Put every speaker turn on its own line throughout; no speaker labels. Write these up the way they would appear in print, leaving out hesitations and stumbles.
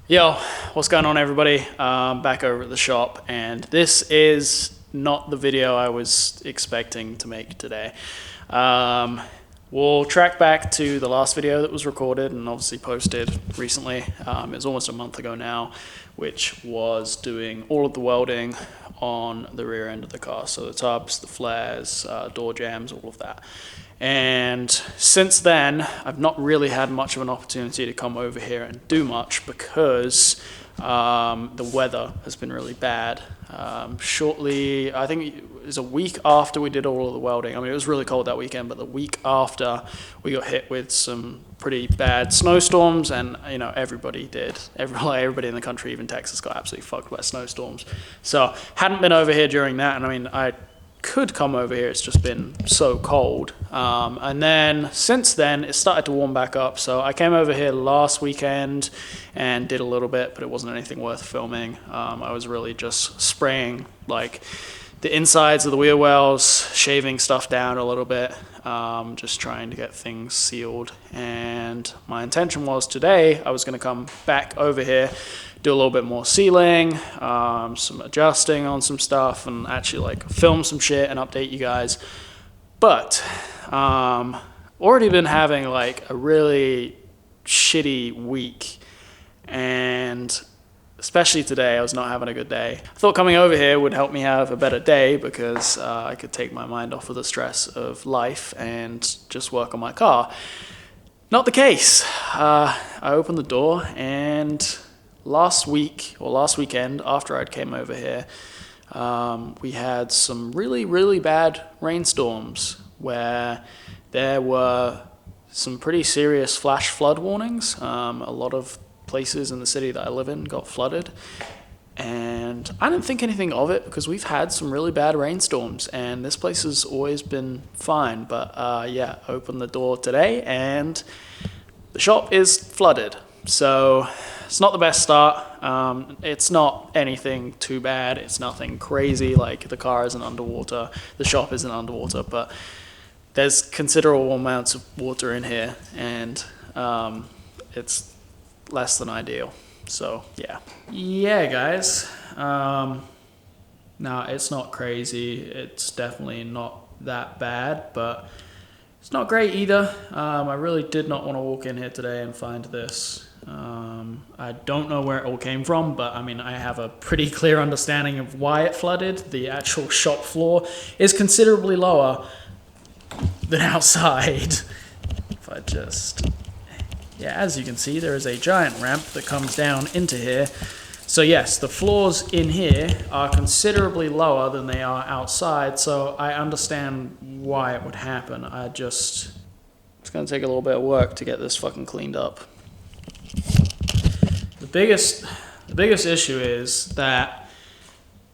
Yo, what's going on everybody? Back over at the shop, and this is not the video I was expecting to make today. We'll track back to the last video that was recorded and obviously posted recently. It was almost a month ago now, which was doing all of the welding on the rear end of the car. So the tubs, the flares, door jambs, all of that. And since then, I've not really had much of an opportunity to come over here and do much because the weather has been really bad. Shortly, I think it was a week after we did all of the welding. I mean, it was really cold that weekend, but the week after we got hit with some pretty bad snowstorms, and you know, everybody did. Everybody in the country, even Texas, got absolutely fucked by snowstorms. So hadn't been over here during that, and I mean, I could come over here, it's just been so cold. And then since then it started to warm back up, so I came over here last weekend and did a little bit, but it wasn't anything worth filming. I was really just spraying like the insides of the wheel wells, shaving stuff down a little bit, just trying to get things sealed. And my intention was today I was going to come back over here, do a little bit more sealing, some adjusting on some stuff, and actually like film some shit and update you guys. But already been having like a really shitty week, and especially today I was not having a good day. I thought coming over here would help me have a better day because I could take my mind off of the stress of life and just work on my car. Not the case. I opened the door, and last weekend after I'd came over here, we had some really bad rainstorms where there were some pretty serious flash flood warnings. A lot of places in the city that I live in got flooded, and I didn't think anything of it because we've had some really bad rainstorms and this place has always been fine. But yeah, opened the door today and the shop is flooded. So it's not the best start. It's not anything too bad. It's nothing crazy, like the car isn't underwater, the shop isn't underwater, but there's considerable amounts of water in here, and it's less than ideal. So yeah guys, no, it's not crazy. It's definitely not that bad, but it's not great either. I really did not want to walk in here today and find this. I don't know where it all came from, but I mean, I have a pretty clear understanding of why it flooded. The actual shop floor is considerably lower than outside. If I just, yeah, as you can see, there is a giant ramp that comes down into here. So yes, the floors in here are considerably lower than they are outside, so I understand why it would happen. It's gonna take a little bit of work to get this fucking cleaned up. The biggest issue is that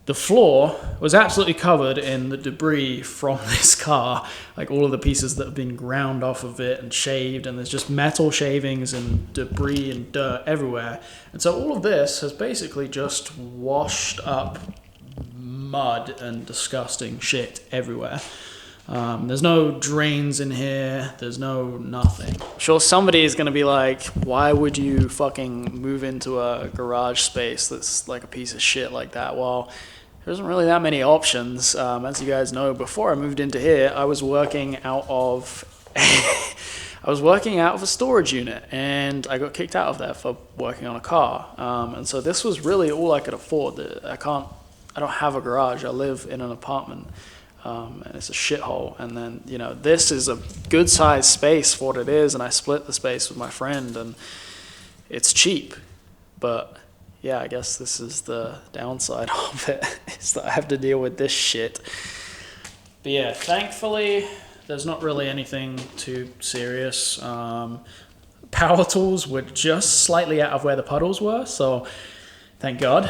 the floor was absolutely covered in the debris from this car, like all of the pieces that have been ground off of it and shaved, and there's just metal shavings and debris and dirt everywhere. And so all of this has basically just washed up mud and disgusting shit everywhere. There's no drains in here, there's no nothing. I'm sure somebody is going to be like, why would you fucking move into a garage space that's like a piece of shit like that? Well, there isn't really that many options. As you guys know, before I moved into here, I was working out of a storage unit, and I got kicked out of there for working on a car. And so this was really all I could afford. I don't have a garage. I live in an apartment. And it's a shithole. And then, you know, this is a good sized space for what it is, and I split the space with my friend, and it's cheap. But yeah, I guess this is the downside of it, is that I have to deal with this shit. But yeah, thankfully there's not really anything too serious. power tools were just slightly out of where the puddles were, so thank God.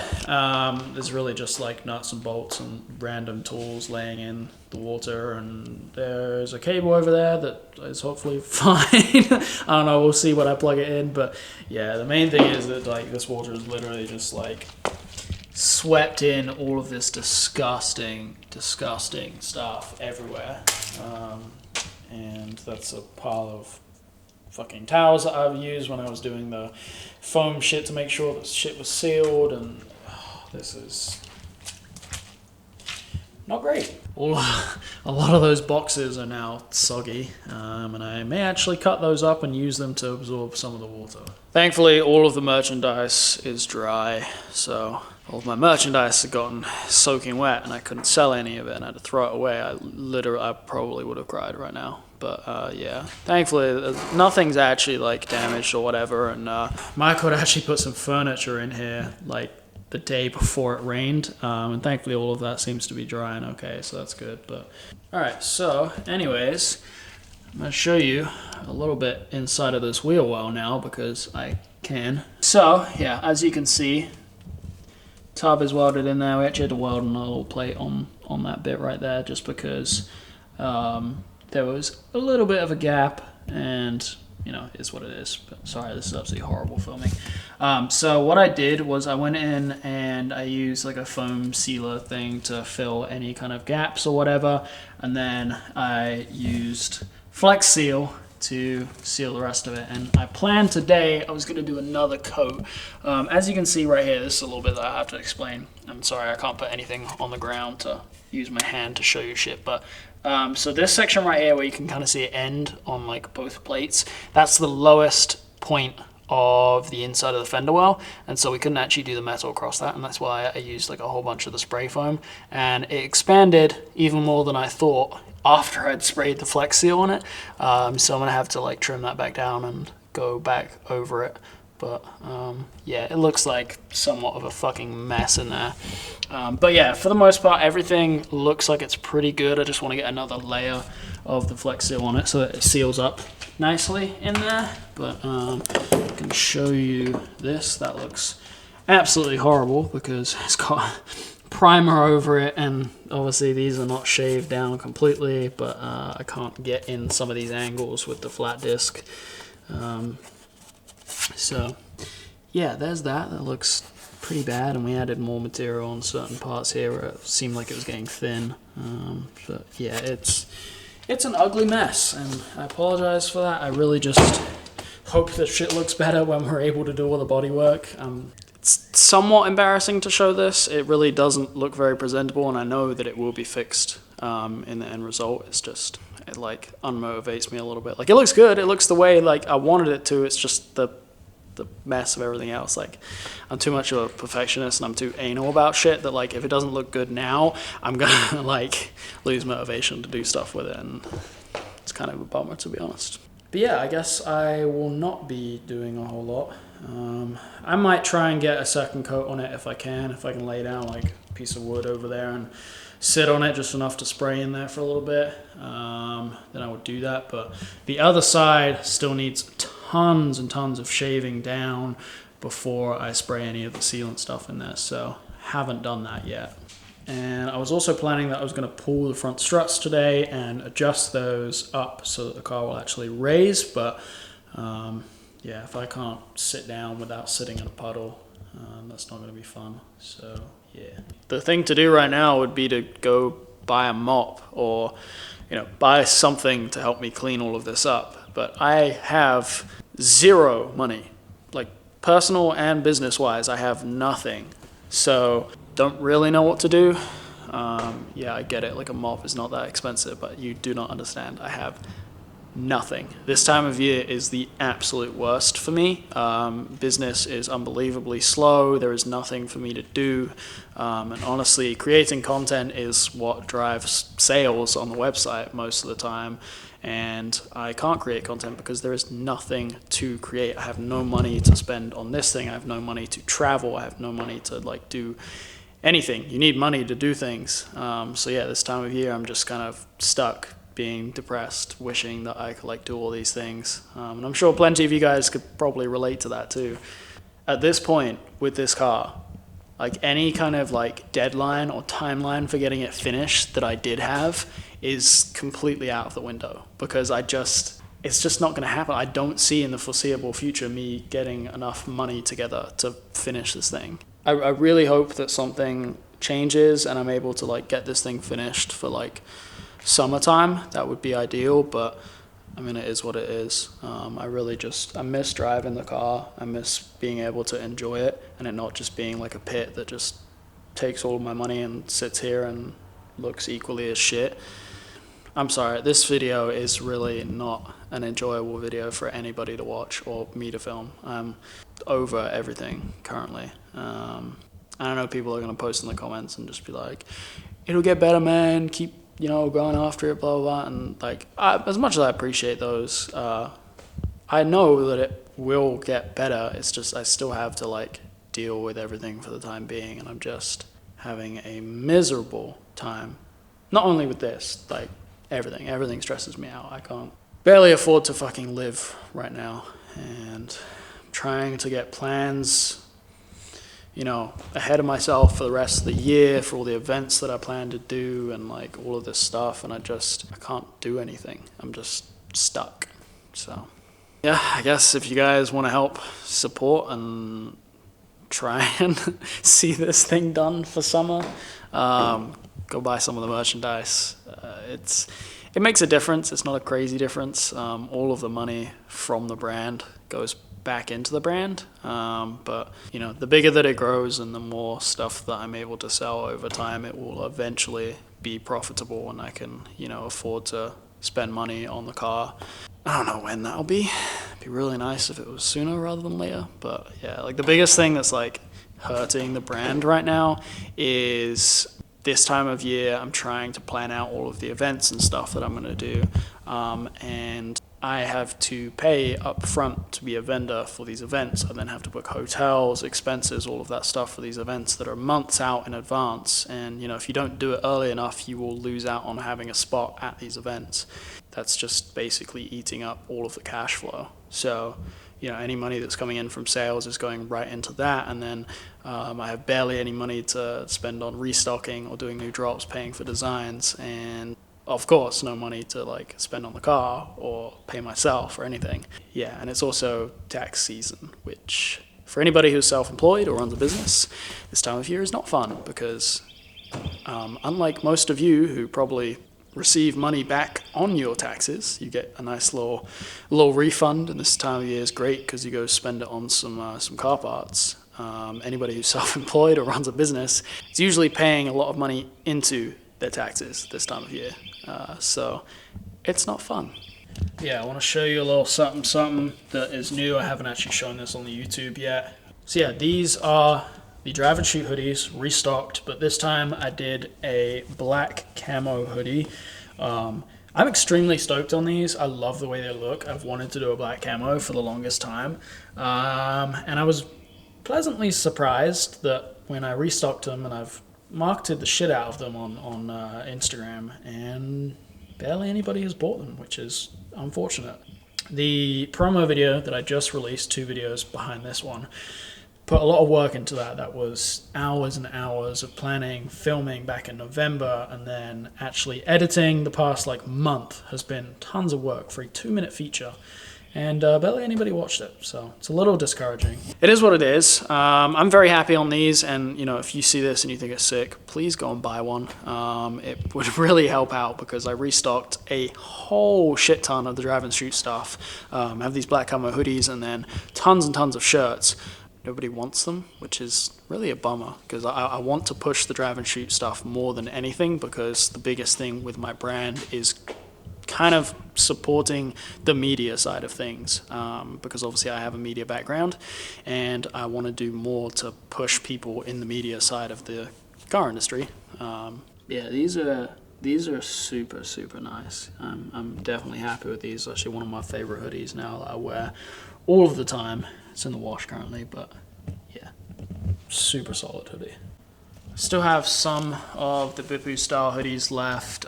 There's really just like nuts and bolts and random tools laying in the water, and there's a cable over there that is hopefully fine. I don't know, we'll see when I plug it in, but yeah, the main thing is that like this water is literally just like swept in all of this disgusting stuff everywhere. And that's a pile of fucking towels that I've used when I was doing the foam shit to make sure that shit was sealed, and this is not great. A lot of those boxes are now soggy, and I may actually cut those up and use them to absorb some of the water. Thankfully, all of the merchandise is dry, so all of my merchandise had gotten soaking wet, and I couldn't sell any of it, and I had to throw it away. I probably would have cried right now. But yeah, thankfully nothing's actually like damaged or whatever, and Michael had actually put some furniture in here like the day before it rained, and thankfully all of that seems to be dry and okay, so that's good. But all right, so anyways, I'm gonna show you a little bit inside of this wheel well now because I can. So yeah, as you can see, tub is welded in there. We actually had to weld another little plate on that bit right there just because there was a little bit of a gap, and you know, it's what it is. But sorry, this is absolutely horrible filming. So what I did was I went in and I used like a foam sealer thing to fill any kind of gaps or whatever, and then I used Flex Seal to seal the rest of it. And I planned today I was going to do another coat. As you can see right here, this is a little bit that I have to explain. I'm sorry, I can't put anything on the ground to use my hand to show you shit, but so this section right here where you can kind of see it end on like both plates, that's the lowest point of the inside of the fender well, and so we couldn't actually do the metal across that, and that's why I used like a whole bunch of the spray foam, and it expanded even more than I thought after I'd sprayed the Flex Seal on it. So I'm gonna have to like trim that back down and go back over it. But yeah, it looks like somewhat of a fucking mess in there. But yeah, for the most part, everything looks like it's pretty good. I just want to get another layer of the Flex Seal on it so that it seals up nicely in there. But I can show you this. That looks absolutely horrible because it's got primer over it, and obviously these are not shaved down completely, but I can't get in some of these angles with the flat disc. So yeah, there's that. That looks pretty bad, and we added more material on certain parts here where it seemed like it was getting thin. But yeah, it's an ugly mess, and I apologize for that. I really just hope that shit looks better when we're able to do all the body work. It's somewhat embarrassing to show this. It really doesn't look very presentable, and I know that it will be fixed in the end result. It's just, it like unmotivates me a little bit. Like, it looks good. It looks the way like I wanted it to. It's just the mess of everything else. Like, I'm too much of a perfectionist, and I'm too anal about shit that like if it doesn't look good now, I'm gonna like lose motivation to do stuff with it, and it's kind of a bummer, to be honest. But yeah, I guess I will not be doing a whole lot. I might try and get a second coat on it if I can lay down like a piece of wood over there and sit on it just enough to spray in there for a little bit, then I would do that. But the other side still needs tons and tons of shaving down before I spray any of the sealant stuff in there, so haven't done that yet. And I was also planning that I was going to pull the front struts today and adjust those up so that the car will actually raise, but yeah, if I can't sit down without sitting in a puddle, that's not going to be fun. So yeah, the thing to do right now would be to go buy a mop or, you know, buy something to help me clean all of this up. But I have zero money, like personal and business wise. I have nothing, so don't really know what to do. Yeah, I get it, like a mop is not that expensive, but you do not understand. I have nothing. This time of year is the absolute worst for me. Business is unbelievably slow. There is nothing for me to do. And honestly, creating content is what drives sales on the website most of the time. And I can't create content because there is nothing to create. I have no money to spend on this thing. I have no money to travel. I have no money to like do anything. You need money to do things. So yeah, this time of year I'm just kind of stuck being depressed, wishing that I could like do all these things. And I'm sure plenty of you guys could probably relate to that too. At this point with this car, like any kind of like deadline or timeline for getting it finished that I did have is completely out of the window, because it's just not going to happen. I don't see in the foreseeable future me getting enough money together to finish this thing. I really hope that something changes and I'm able to like get this thing finished for like summertime. That would be ideal, but I mean, it is what it is. I miss driving the car. I miss being able to enjoy it and it not just being like a pit that just takes all of my money and sits here and looks equally as shit. I'm sorry, this video is really not an enjoyable video for anybody to watch or me to film. I'm over everything currently. I know people are going to post in the comments and just be like, it'll get better, man, keep going after it, blah, blah, blah. And like, as much as I appreciate those, I know that it will get better. It's just, I still have to like deal with everything for the time being. And I'm just having a miserable time. Not only with this, like everything stresses me out. I can't barely afford to fucking live right now. And I'm trying to get plans ahead of myself for the rest of the year, for all the events that I plan to do and like all of this stuff, and I can't do anything. I'm just stuck. So yeah, I guess if you guys want to help support and try and see this thing done for summer, go buy some of the merchandise. It makes a difference. It's not a crazy difference. All of the money from the brand goes back into the brand, but the bigger that it grows and the more stuff that I'm able to sell over time, it will eventually be profitable and I can afford to spend money on the car. I don't know when that'll be. It'd be really nice if it was sooner rather than later, but yeah, like the biggest thing that's like hurting the brand right now is this time of year I'm trying to plan out all of the events and stuff that I'm going to do, and I have to pay up front to be a vendor for these events. I then have to book hotels, expenses, all of that stuff for these events that are months out in advance. And, if you don't do it early enough, you will lose out on having a spot at these events. That's just basically eating up all of the cash flow. So, any money that's coming in from sales is going right into that. And then I have barely any money to spend on restocking or doing new drops, paying for designs, and of course, no money to like spend on the car or pay myself or anything. Yeah, and it's also tax season, which for anybody who's self-employed or runs a business, this time of year is not fun because unlike most of you who probably receive money back on your taxes, you get a nice little refund, and this time of year is great because you go spend it on some car parts. Anybody who's self-employed or runs a business is usually paying a lot of money into their taxes this time of year, so it's not fun. Yeah, I want to show you a little something that is new. I haven't actually shown this on the YouTube yet. So yeah, these are the drive and shoot hoodies restocked, but this time I did a black camo hoodie. I'm extremely stoked on these. I love the way they look. I've wanted to do a black camo for the longest time, and I was pleasantly surprised that when I restocked them, and I've marketed the shit out of them on Instagram, and barely anybody has bought them, which is unfortunate. The promo video that I just released, 2 videos behind this one, put a lot of work into that. That was hours and hours of planning, filming back in November, and then actually editing the past like month has been tons of work for a 2-minute feature. And barely anybody watched it, so it's a little discouraging. It is what it is. I'm very happy on these, and if you see this and you think it's sick, please go and buy one. It would really help out because I restocked a whole shit ton of the drive and shoot stuff. I have these black camo hoodies and then tons and tons of shirts. Nobody wants them, which is really a bummer because I want to push the drive and shoot stuff more than anything, because the biggest thing with my brand is kind of supporting the media side of things, because obviously I have a media background and I want to do more to push people in the media side of the car industry. Yeah, these are super, super nice. I'm definitely happy with these. Actually, one of my favorite hoodies now that I wear all of the time. It's in the wash currently, but yeah, super solid hoodie. I still have some of the Bipu style hoodies left.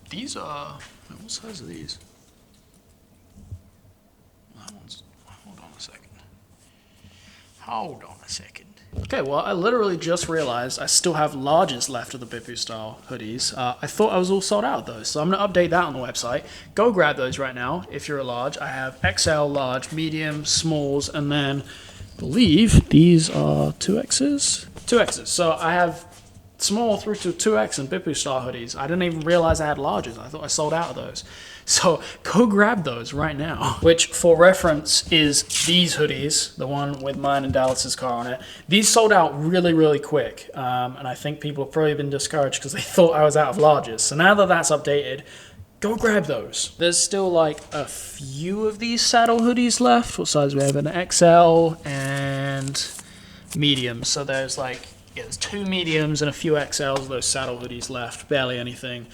These are, what size are these? That one's, hold on a second. Hold on a second. Okay, well, I literally just realized I still have larges left of the Bipu style hoodies. I thought I was all sold out of those, so I'm going to update that on the website. Go grab those right now if you're a large. I have XL, large, medium, smalls, and then I believe these are 2Xs? 2Xs. So I have small through to 2X and Bipu style hoodies. I didn't even realize I had larges. I thought I sold out of those. So go grab those right now. Which, for reference, is these hoodies, the one with mine and Dallas's car on it. These sold out really, really quick. And I think people have probably been discouraged because they thought I was out of larges. So now that that's updated, go grab those. There's still like a few of these saddle hoodies left. What size we have? An XL and medium. So there's like, yeah, there's 2 mediums and a few XLs of those saddle hoodies left. Barely anything.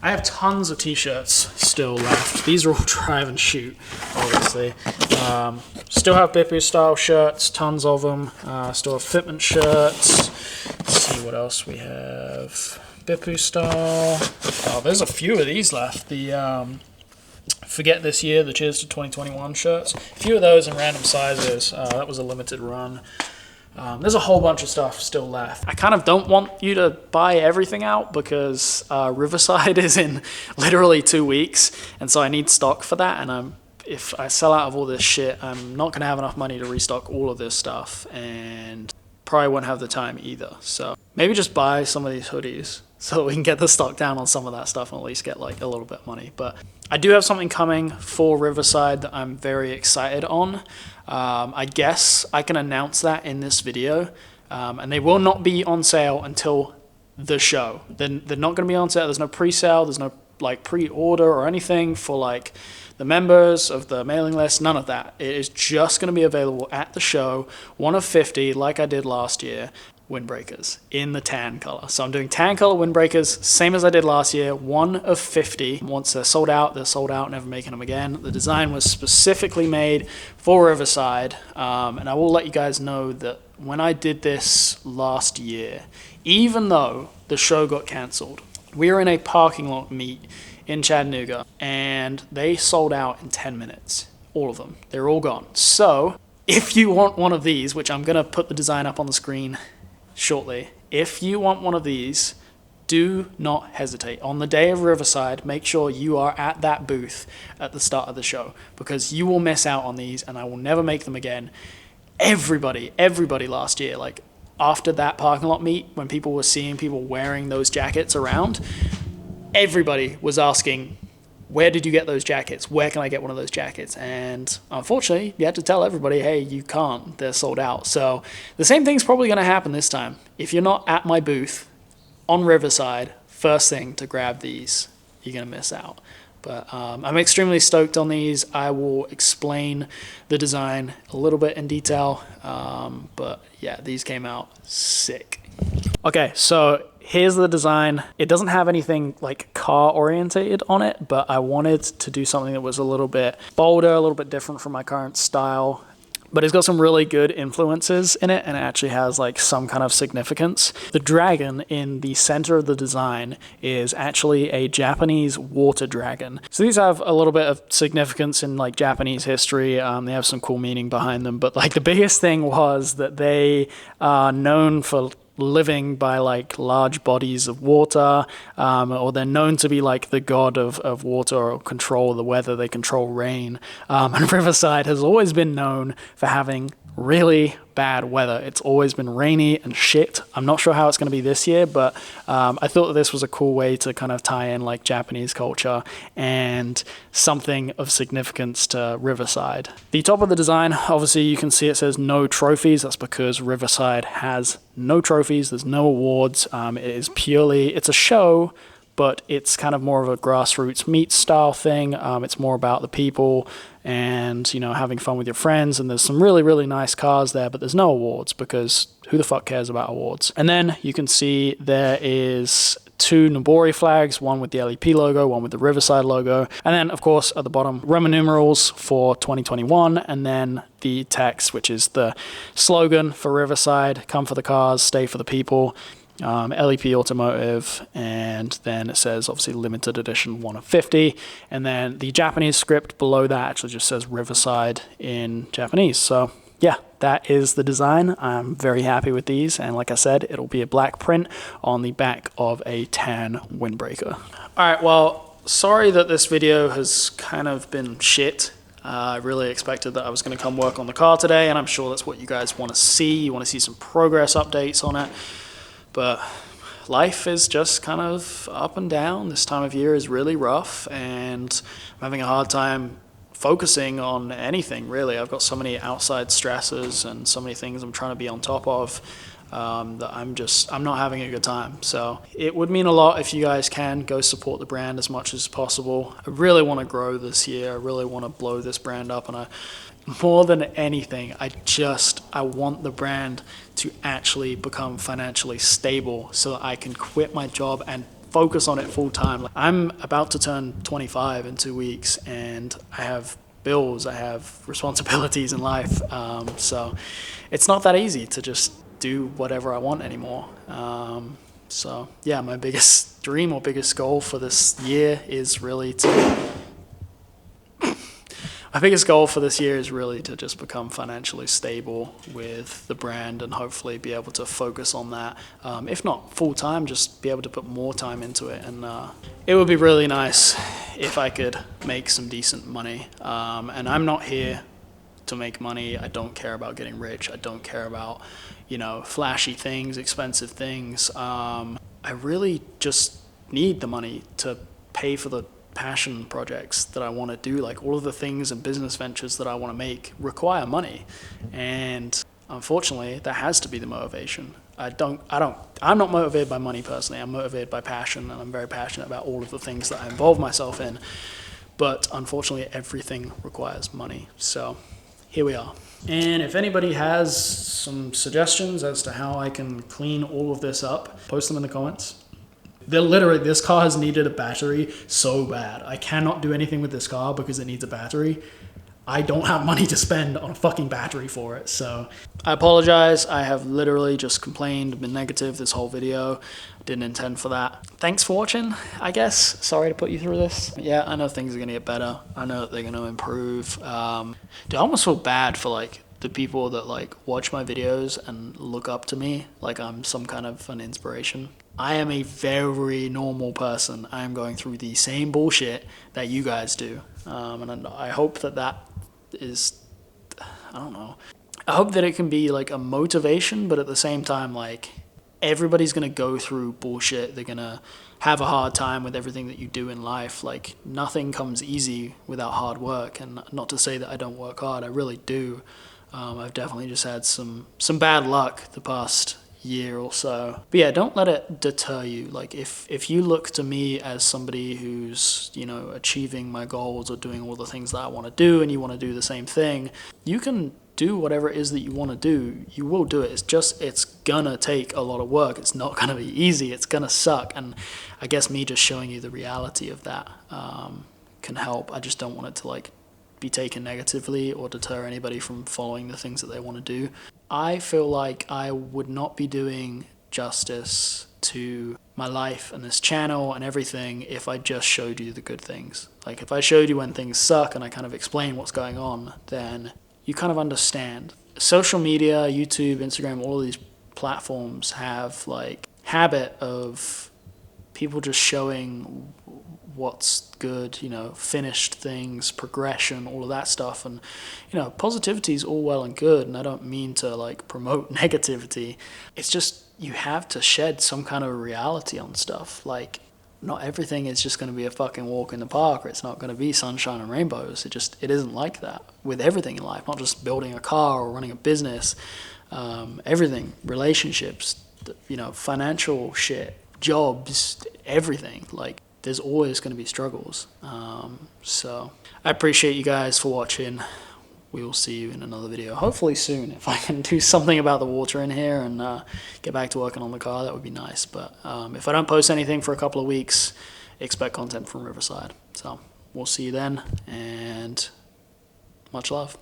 I have tons of t-shirts still left. These are all drive and shoot, obviously. Still have Bipu style shirts, tons of them. Still have fitment shirts. Let's see what else we have. Bipu style. Oh, there's a few of these left. The Forget This Year, the Cheers to 2021 shirts. A few of those in random sizes. That was a limited run. There's a whole bunch of stuff still left. I kind of don't want you to buy everything out because Riverside is in literally 2 weeks, and so I need stock for that, and if I sell out of all this shit, I'm not going to have enough money to restock all of this stuff, and probably won't have the time either. So maybe just buy some of these hoodies so we can get the stock down on some of that stuff and at least get like a little bit of money. But I do have something coming for Riverside that I'm very excited on. I guess I can announce that in this video, and they will not be on sale until the show. They're not going to be on sale. There's no pre-sale. There's no like pre-order or anything for like the members of the mailing list. None of that. It is just going to be available at the show. 1 of 50, like I did last year. Windbreakers in the tan color. So I'm doing tan color windbreakers, same as I did last year, 1 of 50. Once they're sold out, never making them again. The design was specifically made for Riverside, and I will let you guys know that when I did this last year, even though the show got canceled, we were in a parking lot meet in Chattanooga, and they sold out in 10 minutes. All of them. They're all gone. So if you want one of these, which I'm going to put the design up on the screen shortly, if you want one of these, do not hesitate. On the day of Riverside, make sure you are at that booth at the start of the show, because you will miss out on these and I will never make them again. Everybody last year, like after that parking lot meet, when people were seeing people wearing those jackets around, everybody was asking, where did you get those jackets? Where can I get one of those jackets? And unfortunately, you had to tell everybody, hey, you can't. They're sold out. So the same thing's probably going to happen this time. If you're not at my booth on Riverside, first thing to grab these, you're going to miss out. But I'm extremely stoked on these. I will explain the design a little bit in detail. But yeah, these came out sick. Okay, so here's the design. It doesn't have anything like car orientated on it, but I wanted to do something that was a little bit bolder, a little bit different from my current style. But it's got some really good influences in it, and it actually has like some kind of significance. The dragon in the center of the design is actually a Japanese water dragon. So these have a little bit of significance in like Japanese history. They have some cool meaning behind them, but like the biggest thing was that they are known for living by like large bodies of water, or they're known to be like the god of water, or control the weather. They control rain, and Riverside has always been known for having really bad weather. It's always been rainy and shit. I'm not sure how it's going to be this year, but I thought that this was a cool way to kind of tie in like Japanese culture and something of significance to Riverside. The top of the design, obviously you can see it says no trophies. That's because Riverside has no trophies. There's no awards. It's a show, but it's kind of more of a grassroots meet style thing. It's more about the people and, you know, having fun with your friends. And there's some really, really nice cars there, but there's no awards because who the fuck cares about awards? And then you can see there is 2 Nobori flags, one with the LEP logo, one with the Riverside logo. And then, of course, at the bottom, Roman numerals for 2021, and then the text, which is the slogan for Riverside: come for the cars, stay for the people. LEP Automotive, and then it says obviously limited edition 1 of 50, and then the Japanese script below that actually just says Riverside in Japanese. So yeah, that is the design. I'm very happy with these, and like I said, it'll be a black print on the back of a tan windbreaker. Alright, well, sorry that this video has kind of been shit. I really expected that I was going to come work on the car today, and I'm sure that's what you guys want to see. You want to see some progress updates on it. But life is just kind of up and down. This time of year is really rough, and I'm having a hard time focusing on anything, really. I've got so many outside stresses and so many things I'm trying to be on top of that I'm not having a good time. So it would mean a lot if you guys can go support the brand as much as possible. I really want to grow this year. I really want to blow this brand up, and more than anything, I want the brand to actually become financially stable so that I can quit my job and focus on it full time. I'm about to turn 25 in 2 weeks, and I have bills, I have responsibilities in life. So it's not that easy to just do whatever I want anymore. So yeah, my biggest dream or biggest goal for this year is really to just become financially stable with the brand, and hopefully be able to focus on that. If not full time, just be able to put more time into it. And it would be really nice if I could make some decent money. And I'm not here to make money. I don't care about getting rich. I don't care about, flashy things, expensive things. I really just need the money to pay for the passion projects that I want to do. Like, all of the things and business ventures that I want to make require money, and unfortunately that has to be the motivation. I'm not motivated by money personally. I'm motivated by passion, and I'm very passionate about all of the things that I involve myself in, but unfortunately everything requires money. So here we are. And if anybody has some suggestions as to how I can clean all of this up, post them in the comments. This car has needed a battery so bad. I cannot do anything with this car because it needs a battery. I don't have money to spend on a fucking battery for it, so I apologize. I have literally just complained, been negative this whole video. Didn't intend for that. Thanks for watching, I guess. Sorry to put you through this. Yeah, I know things are gonna get better. I know that they're gonna improve. Dude, I almost feel bad for the people that watch my videos and look up to me like I'm some kind of an inspiration. I am a very normal person. I am going through the same bullshit that you guys do. And I hope that is, I don't know. I hope that it can be a motivation, but at the same time, everybody's gonna go through bullshit. They're gonna have a hard time with everything that you do in life. Nothing comes easy without hard work, and not to say that I don't work hard, I really do. I've definitely just had some bad luck the past year or so. But yeah, don't let it deter you. If you look to me as somebody who's, achieving my goals or doing all the things that I want to do, and you want to do the same thing, you can do whatever it is that you want to do. You will do it. It's gonna take a lot of work. It's not gonna be easy. It's gonna suck. And I guess me just showing you the reality of that can help. I just don't want it to be taken negatively or deter anybody from following the things that they want to do. I feel like I would not be doing justice to my life and this channel and everything if I just showed you the good things. If I showed you when things suck and I kind of explain what's going on, then you kind of understand. Social media, YouTube, Instagram, all of these platforms have habit of people just showing what's good, finished things, progression, all of that stuff. And, positivity is all well and good, and I don't mean to promote negativity. It's just, you have to shed some kind of a reality on stuff. Not everything is just going to be a fucking walk in the park, or it's not going to be sunshine and rainbows. It isn't like that with everything in life, not just building a car or running a business. Everything, relationships, financial shit, jobs, everything. There's always going to be struggles. So I appreciate you guys for watching. We will see you in another video, hopefully soon. If I can do something about the water in here and get back to working on the car, that would be nice. But if I don't post anything for a couple of weeks, expect content from Riverside. So we'll see you then, and much love.